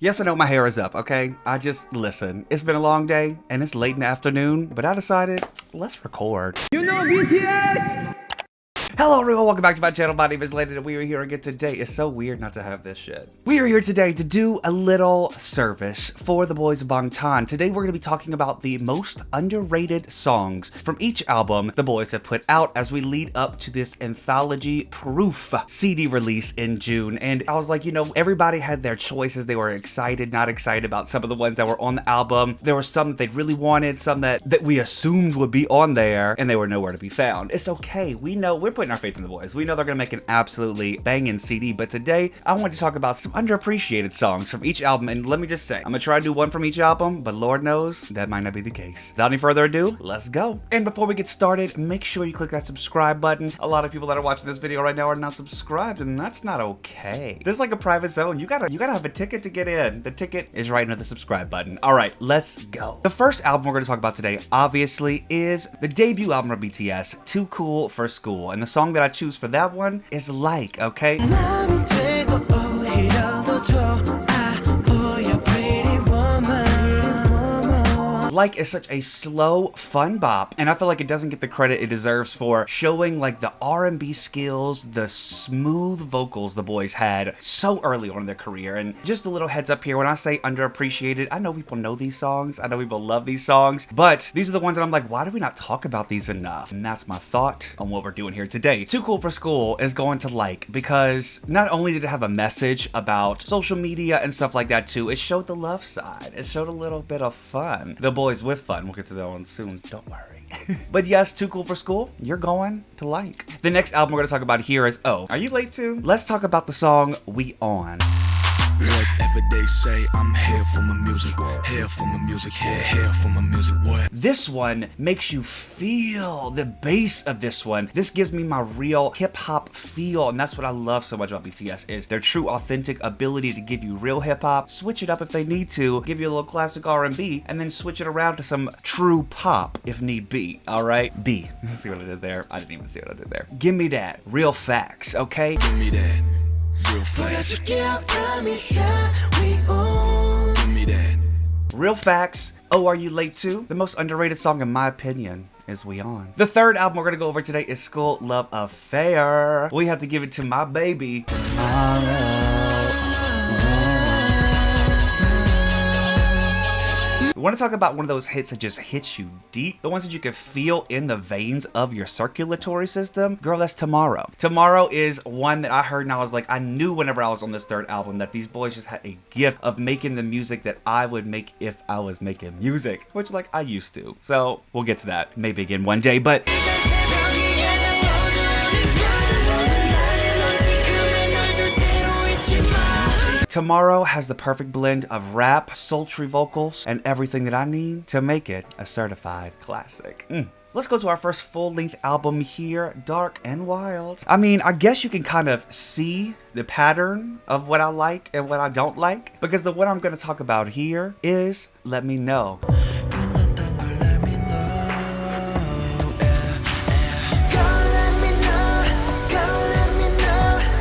Yes, I know my hair is up, okay? Listen, it's been a long day and it's late in the afternoon, but I decided, let's record. You know BTS! Hello everyone, welcome back to my channel. My name is Landon and we are here again today. It's so weird not to have this shit. We are here today to do a little service for the boys of Bangtan. Today we're going to be talking about the most underrated songs from each album the boys have put out as we lead up to this anthology proof CD release in June. And I was like, you know, everybody had their choices. They were excited, not excited about some of the ones that were on the album. There were some that they really wanted, some that we assumed would be on there, and they were nowhere to be found. It's okay. We know we're putting our faith in the boys. We know they're gonna make an absolutely banging CD, but today I want to talk about some underappreciated songs from each album. And let me just say, I'm gonna try to do one from each album, but Lord knows that might not be the case. Without any further ado, let's go. And before we get started, make sure you click that subscribe button. A lot of people that are watching this video right now are not subscribed, and that's not okay. There's like a private zone. You gotta have a ticket to get in. The ticket is right under the subscribe button. All right, let's go. The first album we're gonna talk about today, obviously, is the debut album of BTS, Too Cool for School. And the song that I choose for that one is Like, okay? Like is such a slow, fun bop, and I feel like it doesn't get the credit it deserves for showing like the R&B skills, the smooth vocals the boys had so early on in their career. And just a little heads up here, when I say underappreciated, I know people know these songs, I know people love these songs, but these are the ones that I'm like, why do we not talk about these enough? And that's my thought on what we're doing here today. Too Cool for School is going to Like because not only did it have a message about social media and stuff like that too, it showed the love side. It showed a little bit of fun. The boys with fun. We'll get to that one soon. Don't worry. But yes, Too Cool for School, you're going to Like. The next album we're going to talk about here is Oh. Are you late too? Let's talk about the song We On. Whatever they say, I'm here for my music, here for my music, here for my music. What? This one makes you feel the bass of this one. This gives me my real hip hop feel, and that's what I love so much about BTS is their true authentic ability to give you real hip hop, switch it up if they need to, give you a little classic R&B, and then switch it around to some true pop if need be. All right, B. See what I did there? I didn't even see what I did there. Give me that real facts, okay? Give me that real facts. Give me that. Real facts. Oh, Are You Late Too? The most underrated song in my opinion is We On. The third album we're gonna go over today is Skool Love Affair. We have to give it to my baby Tomorrow. Want to talk about one of those hits that just hits you deep? The ones that you can feel in the veins of your circulatory system? Girl, that's Tomorrow. Tomorrow is one that I heard and I was like, I knew whenever I was on this third album that these boys just had a gift of making the music that I would make if I was making music, which like I used to. So we'll get to that maybe again one day, but Tomorrow has the perfect blend of rap, sultry vocals, and everything that I need to make it a certified classic. Let's go to our first full-length album here, Dark and Wild. I mean, I guess you can kind of see the pattern of what I like and what I don't like, because the one I'm going to talk about here is Let Me Know.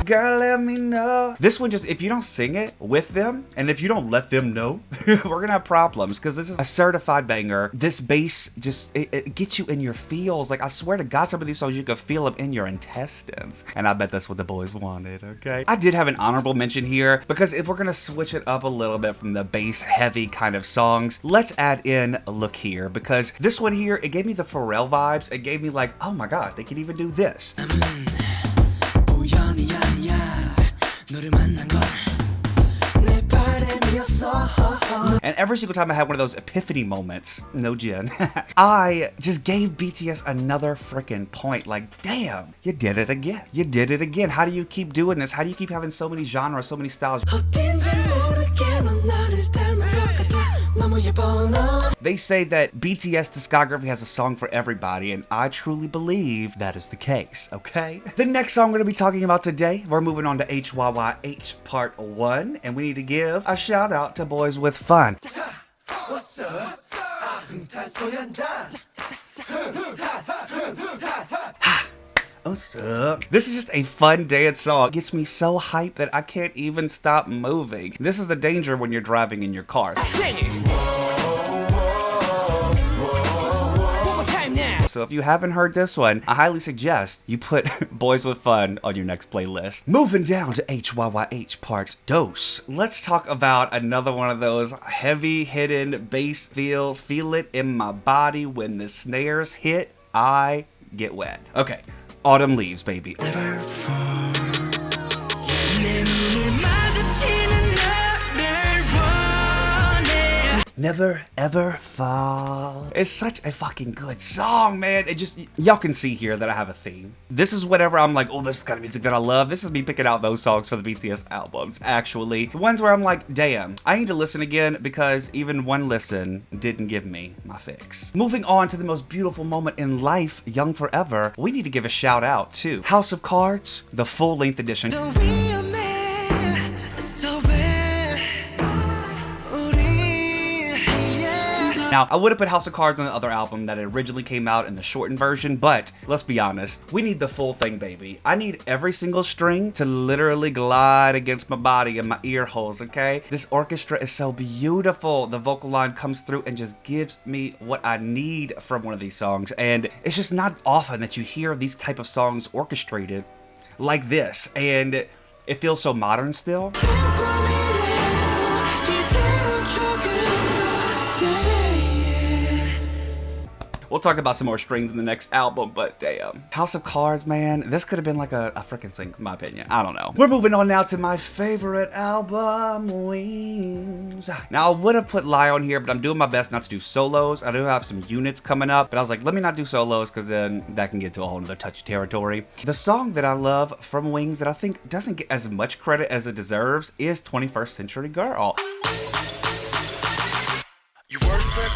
Girl, let me know. This one just, if you don't sing it with them, and if you don't let them know, we're gonna have problems, because this is a certified banger. This bass just, it gets you in your feels. Like, I swear to God, some of these songs, you could feel them in your intestines. And I bet that's what the boys wanted, okay? I did have an honorable mention here, because if we're gonna switch it up a little bit from the bass heavy kind of songs, let's add in Look Here, because this one here, it gave me the Pharrell vibes. It gave me like, oh my God, they can even do this. And every single time I had one of those epiphany moments, no Jen, I just gave BTS another freaking point. Like, damn, you did it again. You did it again. How do you keep doing this? How do you keep having so many genres, so many styles? They say that BTS discography has a song for everybody, and I truly believe that is the case, okay? The next song we're gonna be talking about today, we're moving on to HYYH Part 1, and we need to give a shout out to Boys with Fun. What's up? This is just a fun dance song. It gets me so hyped that I can't even stop moving. This is a danger when you're driving in your car. Sing it. One more time now. So if you haven't heard this one, I highly suggest you put Boys with Fun on your next playlist. Moving down to HYYH part dos. Let's talk about another one of those heavy hidden bass feel it in my body when the snares hit, I get wet. Okay. Autumn Leaves, baby. Never ever fall. It's such a fucking good song, man. It just, y'all can see here that I have a theme. This is whatever I'm like, oh, this is the kind of music that I love. This is me picking out those songs for the BTS albums, actually. The ones where I'm like, damn, I need to listen again because even one listen didn't give me my fix. Moving on to the most beautiful moment in life, Young Forever, we need to give a shout out to House of Cards, the full-length edition. Now, I would have put House of Cards on the other album that originally came out in the shortened version, but let's be honest, we need the full thing, baby. I need every single string to literally glide against my body and my ear holes, okay? This orchestra is so beautiful. The vocal line comes through and just gives me what I need from one of these songs, and it's just not often that you hear these type of songs orchestrated like this, and it feels so modern still. We'll talk about some more strings in the next album, but damn. House of Cards, man, this could have been like a freaking sync, in my opinion. I don't know. We're moving on now to my favorite album, Wings. Now, I would have put Lie on here, but I'm doing my best not to do solos. I do have some units coming up, but I was like, let me not do solos, because then that can get to a whole nother touchy territory. The song that I love from Wings that I think doesn't get as much credit as it deserves is 21st Century Girl. You worth it,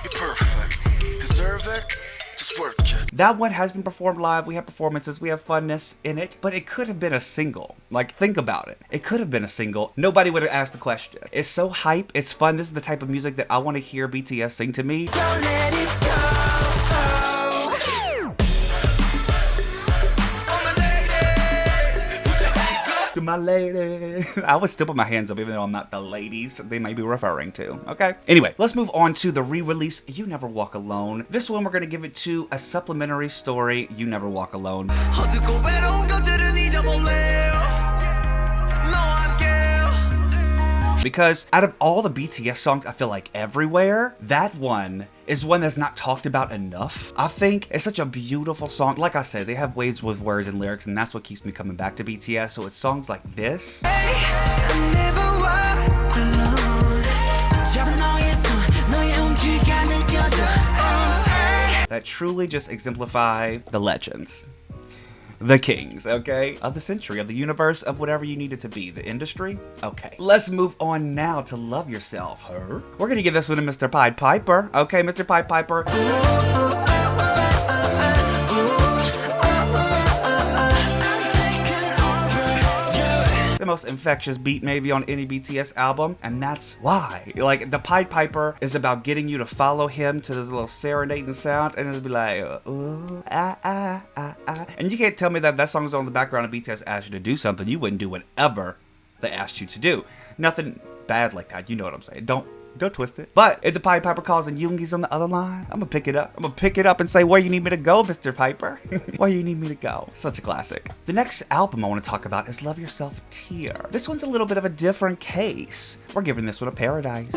you're perfect. Deserve it, just work it. That one has been performed live. We have performances, we have funness in it, but it could have been a single. Like, think about it. It could have been a single. Nobody would have asked the question. It's so hype, it's fun. This is the type of music that I want to hear BTS sing to me. Don't let it go. To my lady. I would still put my hands up even though I'm not the ladies they may be referring to, okay? Anyway, let's move on to the re-release, You Never Walk Alone. This one we're gonna give it to a supplementary story, You Never Walk Alone. Because out of all the BTS songs, I feel like everywhere, that one is one that's not talked about enough. I think it's such a beautiful song. Like I said, they have ways with words and lyrics, and that's what keeps me coming back to BTS. So it's songs like this. That truly just exemplify the legends. The kings, okay? Of the century, of the universe, of whatever you need it to be. The industry? Okay. Let's move on now to Love Yourself, her. We're gonna give this one to Mr. Pied Piper. Okay, Mr. Pied Piper. The most infectious beat maybe on any BTS album, and that's why. Like, the Pied Piper is about getting you to follow him to this little serenading sound, and it'll be like, ooh, ah, ah, ah, ah. And you can't tell me that that song's on in the background and BTS asked you to do something. You wouldn't do whatever they asked you to do. Nothing bad like that, you know what I'm saying. Don't twist it. But if the Pied Piper calls and Yoongi's on the other line, I'm gonna pick it up. I'm gonna pick it up and say, where you need me to go, Mr. Piper? Where you need me to go? Such a classic. The next album I want to talk about is Love Yourself Tear. This one's a little bit of a different case. We're giving this one a Paradise.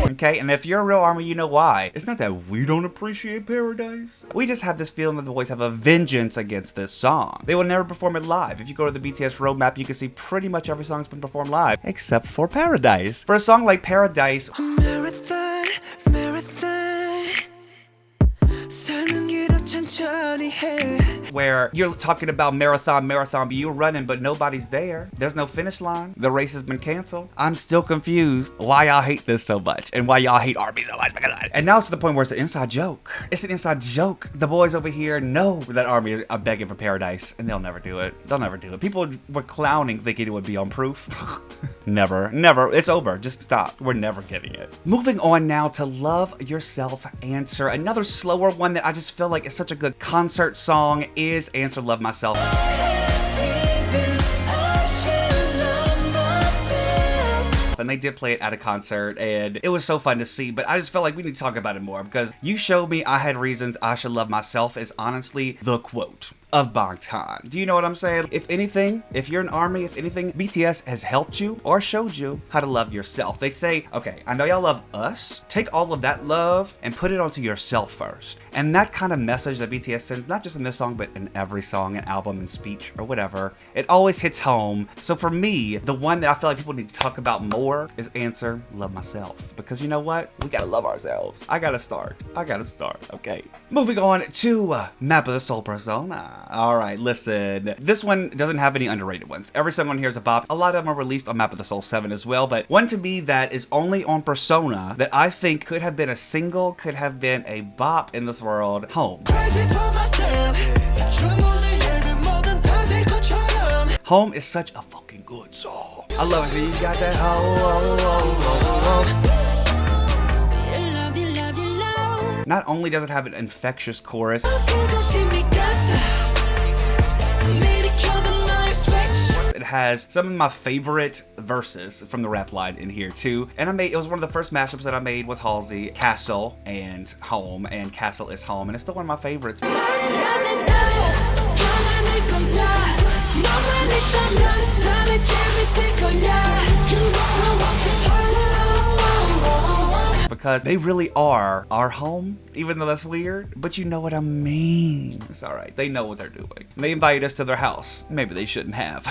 Okay, and if you're a real ARMY, you know why. It's not that we don't appreciate Paradise. We just have this feeling that the boys have a vengeance against this song. They will never perform it live. If you go to the BTS roadmap, you can see pretty much every song's been performed live, except for Paradise. For a song like Paradise, Marathon, marathon. where you're talking about marathon, but you're running, but nobody's there. There's no finish line. The race has been canceled. I'm still confused why y'all hate this so much and why y'all hate ARMY so much. And now it's to the point where it's an inside joke. It's an inside joke. The boys over here know that ARMY are begging for Paradise, and they'll never do it. They'll never do it. People were clowning thinking it would be on Proof. Never, never. It's over. Just stop. We're never getting it. Moving on now to Love Yourself, Answer. Another slower one that I just feel like is such a good concert song is Answer, Love Myself. And they did play it at a concert and it was so fun to see, but I just felt like we need to talk about it more because You Showed Me I Had Reasons I Should Love Myself is honestly the quote of Bangtan. Do you know what I'm saying? If anything, if you're an ARMY, if anything, BTS has helped you or showed you how to love yourself. They'd say, okay, I know y'all love us. Take all of that love and put it onto yourself first. And that kind of message that BTS sends, not just in this song, but in every song and album and speech or whatever, it always hits home. So for me, the one that I feel like people need to talk about more is Answer, Love Myself. Because you know what? We gotta love ourselves. I gotta start, okay? Moving on to Map of the Soul Persona. All right, listen. This one doesn't have any underrated ones. Every single one here is a bop. A lot of them are released on Map of the Soul 7 as well, but one to me that is only on Persona that I think could have been a single, could have been a bop in this world, Home. Home is such a fucking good song. I love it. So you got that Not only does it have an infectious chorus, it has some of my favorite verses from the rap line in here too. And it was one of the first mashups that I made with Halsey, Castle and Home, and Castle is Home, and it's still one of my favorites. Because they really are our home, even though that's weird, but you know what I mean. It's all right. They know what they're doing. They invited us to their house. Maybe they shouldn't have.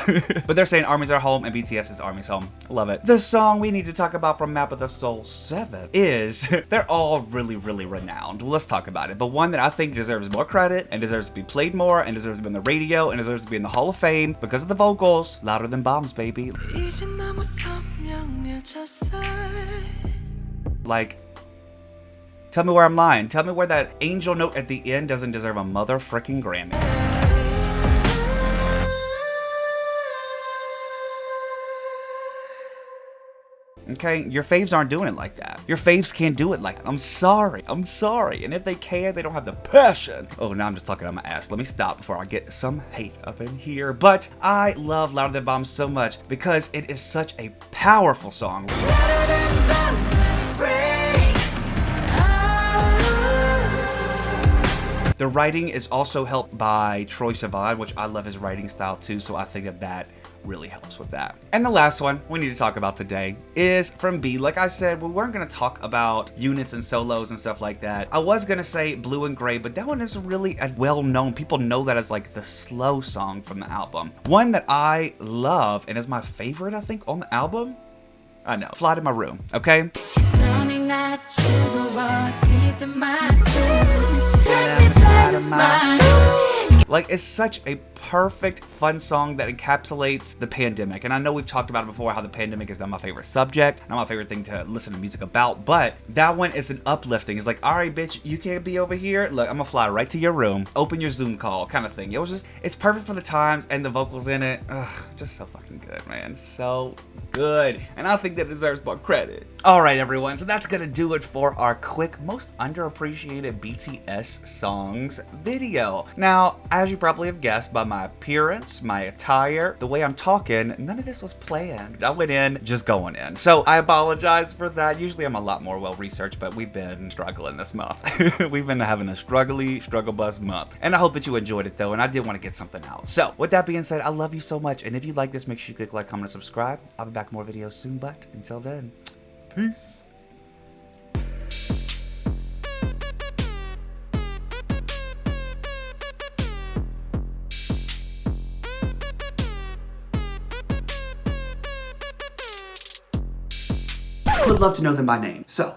But they're saying ARMY's our home and BTS is ARMY's home. Love it. The song we need to talk about from Map of the Soul 7 is, they're all really, really renowned. Well, let's talk about it. But one that I think deserves more credit and deserves to be played more and deserves to be on the radio and deserves to be in the Hall of Fame because of the vocals. Louder Than Bombs, baby. Like, tell me where I'm lying. Tell me where that angel note at the end doesn't deserve a mother freaking Grammy. Okay, your faves aren't doing it like that. Your faves can't do it like that. I'm sorry. And if they can, they don't have the passion. Oh, now I'm just talking on my ass. Let me stop before I get some hate up in here. But I love Louder Than Bombs so much because it is such a powerful song. The writing is also helped by Troye Sivan, which I love his writing style too, so I think that really helps with that. And the last one we need to talk about today is from B. Like I said, we weren't gonna talk about units and solos and stuff like that. I was gonna say Blue and Gray, but that one is really well known. People know that as like the slow song from the album. One that I love and is my favorite, I think, on the album. I know, Fly to My Room, okay? Like, it's such a perfect, fun song that encapsulates the pandemic. And I know we've talked about it before, how the pandemic is not my favorite subject, not my favorite thing to listen to music about, but that one is an uplifting. It's like, all right, bitch, you can't be over here. Look, I'm gonna fly right to your room, open your Zoom call kind of thing. It was just, it's perfect for the times and the vocals in it. Ugh, just so fucking good, man. So good. And I think that deserves more credit. All right, everyone. So that's gonna do it for our quick, most underappreciated BTS songs video. Now, as you probably have guessed by my appearance, my attire, the way I'm talking, none of this was planned. I went in just going in. So I apologize for that. Usually I'm a lot more well-researched, but we've been struggling this month. We've been having a struggle bus month. And I hope that you enjoyed it though, and I did want to get something out. So with that being said, I love you so much. And if you like this, make sure you click like, comment, and subscribe. I'll be back with more videos soon, but until then, peace. Would love to know them by name. So